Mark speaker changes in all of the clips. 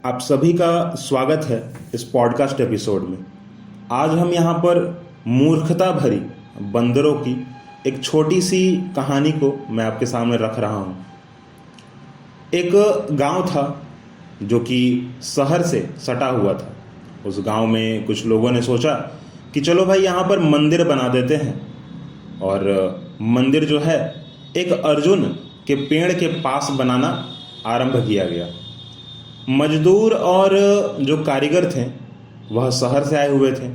Speaker 1: आप सभी का स्वागत है इस पॉडकास्ट एपिसोड में। आज हम यहाँ पर मूर्खता भरी बंदरों की एक छोटी सी कहानी को मैं आपके सामने रख रहा हूँ। एक गांव था जो कि शहर से सटा हुआ था। उस गांव में कुछ लोगों ने सोचा कि चलो भाई यहाँ पर मंदिर बना देते हैं, और मंदिर जो है एक अर्जुन के पेड़ के पास बनाना आरंभ किया गया। मजदूर और जो कारीगर थे वह शहर से आए हुए थे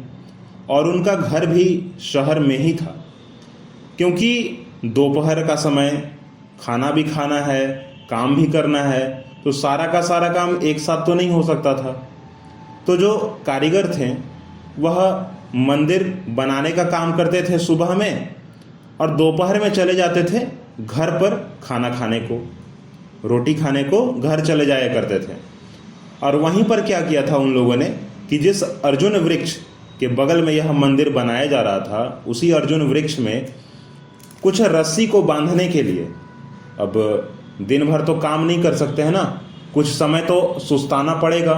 Speaker 1: और उनका घर भी शहर में ही था, क्योंकि दोपहर का समय खाना भी खाना है, काम भी करना है, तो सारा का सारा काम एक साथ तो नहीं हो सकता था। तो जो कारीगर थे वह मंदिर बनाने का काम करते थे सुबह में, और दोपहर में चले जाते थे घर पर खाना खाने को, रोटी खाने को घर चले जाया करते थे। और वहीं पर क्या किया था उन लोगों ने कि जिस अर्जुन वृक्ष के बगल में यह मंदिर बनाया जा रहा था, उसी अर्जुन वृक्ष में कुछ रस्सी को बांधने के लिए, अब दिन भर तो काम नहीं कर सकते हैं ना, कुछ समय तो सुस्ताना पड़ेगा।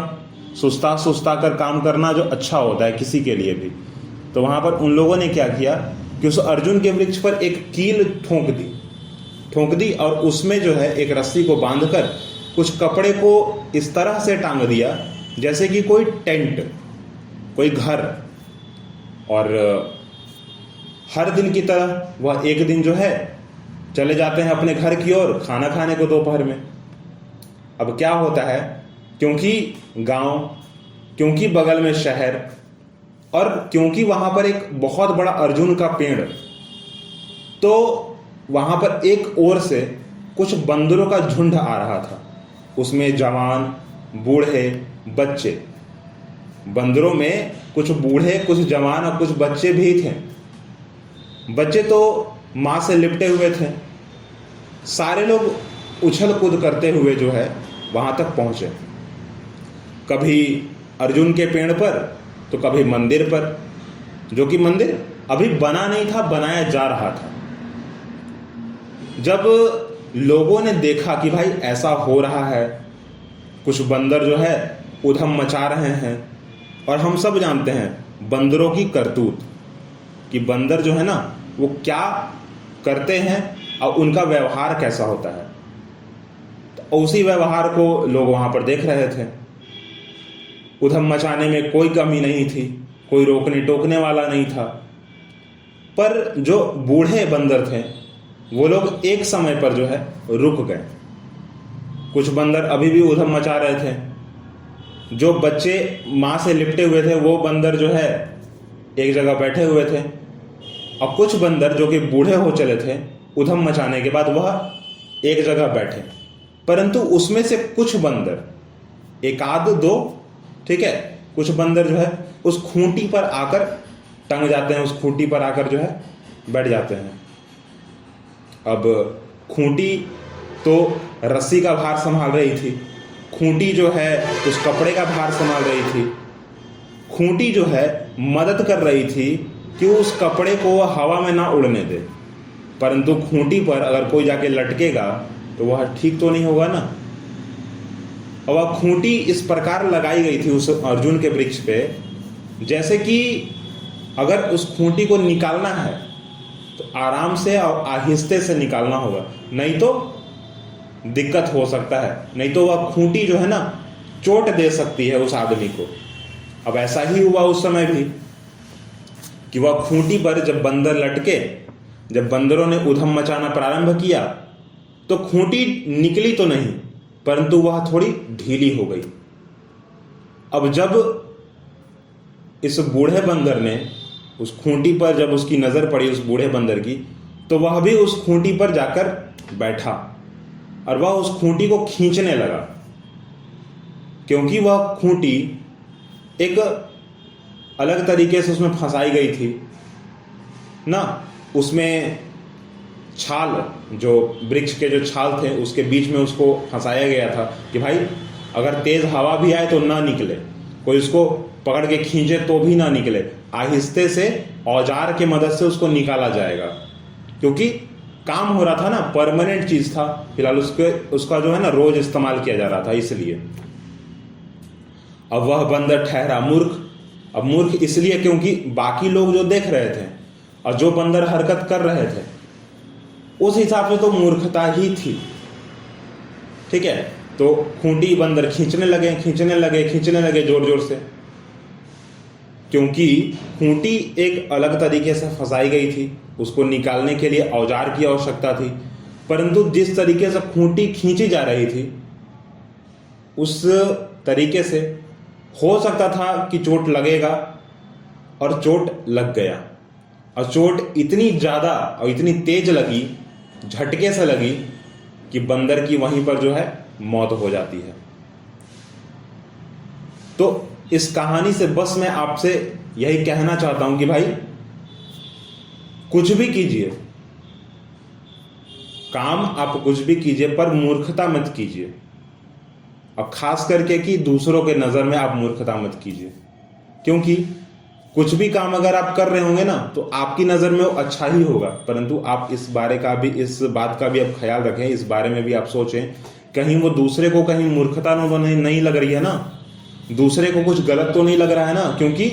Speaker 1: सुस्ता सुस्ता कर काम करना जो अच्छा होता है किसी के लिए भी। तो वहाँ पर उन लोगों ने क्या किया कि उस अर्जुन के वृक्ष पर एक कील ठोंक दी और उसमें जो है एक रस्सी को बांधकर कुछ कपड़े को इस तरह से टांग दिया जैसे कि कोई टेंट, कोई घर। और हर दिन की तरह वह एक दिन जो है चले जाते हैं अपने घर की ओर खाना खाने को दोपहर में। अब क्या होता है, क्योंकि गांव, क्योंकि बगल में शहर, और क्योंकि वहां पर एक बहुत बड़ा अर्जुन का पेड़, तो वहां पर एक ओर से कुछ बंदरों का झुंड आ रहा था। उसमें जवान, बूढ़े, बच्चे। बंदरों में कुछ बूढ़े, कुछ जवान और कुछ बच्चे भी थे। बच्चे तो मां से लिपटे हुए थे। सारे लोग उछल कूद करते हुए जो है वहां तक पहुंचे, कभी अर्जुन के पेड़ पर तो कभी मंदिर पर, जो कि मंदिर अभी बना नहीं था, बनाया जा रहा था। जब लोगों ने देखा कि भाई ऐसा हो रहा है, कुछ बंदर जो है उधम मचा रहे हैं, और हम सब जानते हैं बंदरों की करतूत कि बंदर जो है ना वो क्या करते हैं और उनका व्यवहार कैसा होता है। तो उसी व्यवहार को लोग वहां पर देख रहे थे। उधम मचाने में कोई कमी नहीं थी, कोई रोकने टोकने वाला नहीं था। पर जो बूढ़े बंदर थे वो लोग एक समय पर जो है रुक गए। कुछ बंदर अभी भी उधम मचा रहे थे। जो बच्चे मां से लिपटे हुए थे वो बंदर जो है एक जगह बैठे हुए थे, और कुछ बंदर जो कि बूढ़े हो चले थे उधम मचाने के बाद वह एक जगह बैठे। परंतु उसमें से कुछ बंदर, एक आध दो, ठीक है, कुछ बंदर जो है उस खूंटी पर आकर टंग जाते हैं, उस खूंटी पर आकर जो है बैठ जाते हैं। अब खूंटी तो रस्सी का भार संभाल रही थी, खूंटी जो है उस कपड़े का भार संभाल रही थी, खूंटी जो है मदद कर रही थी कि उस कपड़े को हवा में ना उड़ने दे। परंतु खूंटी पर अगर कोई जाके लटकेगा तो वह ठीक तो नहीं होगा ना। और वह खूंटी इस प्रकार लगाई गई थी उस अर्जुन के वृक्ष पे, जैसे कि अगर उस खूंटी को निकालना है तो आराम से और आहिस्ते से निकालना होगा, नहीं तो दिक्कत हो सकता है, नहीं तो वह खूंटी जो है ना चोट दे सकती है उस आदमी को। अब ऐसा ही हुआ उस समय भी कि वह खूंटी पर जब बंदर लटके, जब बंदरों ने उधम मचाना प्रारंभ किया तो खूंटी निकली तो नहीं, परंतु वह थोड़ी ढीली हो गई। अब जब इस बूढ़े बंदर ने उस खूंटी पर, जब उसकी नजर पड़ी उस बूढ़े बंदर की, तो वह भी उस खूंटी पर जाकर बैठा और वह उस खूंटी को खींचने लगा, क्योंकि वह खूंटी एक अलग तरीके से उसमें फंसाई गई थी ना। उसमें छाल, जो वृक्ष के जो छाल थे उसके बीच में उसको फंसाया गया था कि भाई अगर तेज हवा भी आए तो ना निकले, कोई उसको पकड़ के खींचे तो भी ना निकले, आहिस्ते से औजार के मदद से उसको निकाला जाएगा। क्योंकि काम हो रहा था ना, परमानेंट चीज था, फिलहाल उसका जो है ना रोज इस्तेमाल किया जा रहा था, इसलिए। अब वह बंदर ठहरा मूर्ख। अब मूर्ख इसलिए क्योंकि बाकी लोग जो देख रहे थे और जो बंदर हरकत कर रहे थे उस हिसाब से तो मूर्खता ही थी। ठीक है, तो खूंटी बंदर खींचने लगे जोर जोर से, क्योंकि खूंटी एक अलग तरीके से फंसाई गई थी, उसको निकालने के लिए औजार की आवश्यकता थी। परंतु जिस तरीके से खूंटी खींची जा रही थी उस तरीके से हो सकता था कि चोट लगेगा, और चोट लग गया। और चोट इतनी ज़्यादा और इतनी तेज लगी, झटके से लगी कि बंदर की वहीं पर जो है मौत हो जाती है। तो इस कहानी से बस मैं आपसे यही कहना चाहता हूं कि भाई कुछ भी कीजिए, काम आप कुछ भी कीजिए, पर मूर्खता मत कीजिए। और खास करके कि दूसरों के नज़र में आप मूर्खता मत कीजिए, क्योंकि कुछ भी काम अगर आप कर रहे होंगे ना तो आपकी नज़र में वो अच्छा ही होगा। परंतु आप इस बात का भी आप ख्याल रखें, इस बारे में भी आप सोचें, कहीं वो दूसरे को कहीं मूर्खता नहीं लग रही है ना, दूसरे को कुछ गलत तो नहीं लग रहा है ना। क्योंकि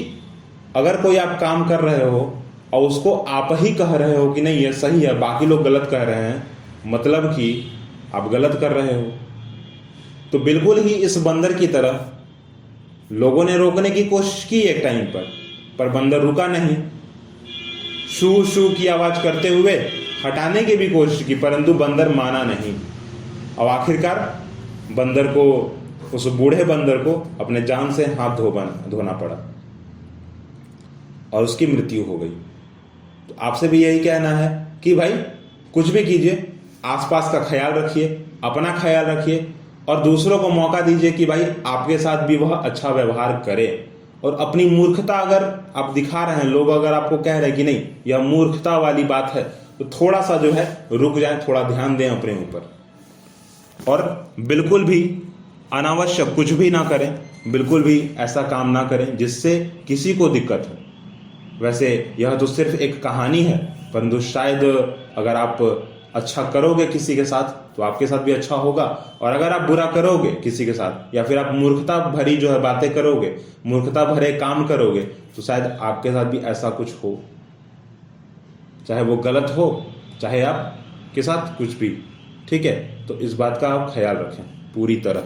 Speaker 1: अगर कोई आप काम कर रहे हो और उसको आप ही कह रहे हो कि नहीं ये सही है, बाकी लोग गलत कह रहे हैं, मतलब कि आप गलत कर रहे हो। तो बिल्कुल ही इस बंदर की तरह लोगों ने रोकने की कोशिश की एक टाइम पर बंदर रुका नहीं। शू शू की आवाज करते हुए हटाने की भी कोशिश की, परंतु बंदर माना नहीं। और आखिरकार बंदर को, उस बूढ़े बंदर को अपने जान से हाथ धोना पड़ा और उसकी मृत्यु हो गई। तो आपसे भी यही कहना है कि भाई कुछ भी कीजिए, आसपास का ख्याल रखिए, अपना ख्याल रखिए और दूसरों को मौका दीजिए कि भाई आपके साथ भी वह अच्छा व्यवहार करे। और अपनी मूर्खता अगर आप दिखा रहे हैं, लोग अगर आपको कह रहे हैं कि नहीं यह मूर्खता वाली बात है, तो थोड़ा सा जो है रुक जाए, थोड़ा ध्यान दें अपने ऊपर। और बिल्कुल भी अनावश्यक कुछ भी ना करें, बिल्कुल भी ऐसा काम ना करें जिससे किसी को दिक्कत हो। वैसे यह तो सिर्फ एक कहानी है, परंतु शायद अगर आप अच्छा करोगे किसी के साथ तो आपके साथ भी अच्छा होगा, और अगर आप बुरा करोगे किसी के साथ या फिर आप मूर्खता भरी जो है बातें करोगे, मूर्खता भरे काम करोगे, तो शायद आपके साथ भी ऐसा कुछ हो, चाहे वो गलत हो, चाहे आपके साथ कुछ भी। ठीक है, तो इस बात का आप ख्याल रखें पूरी तरह।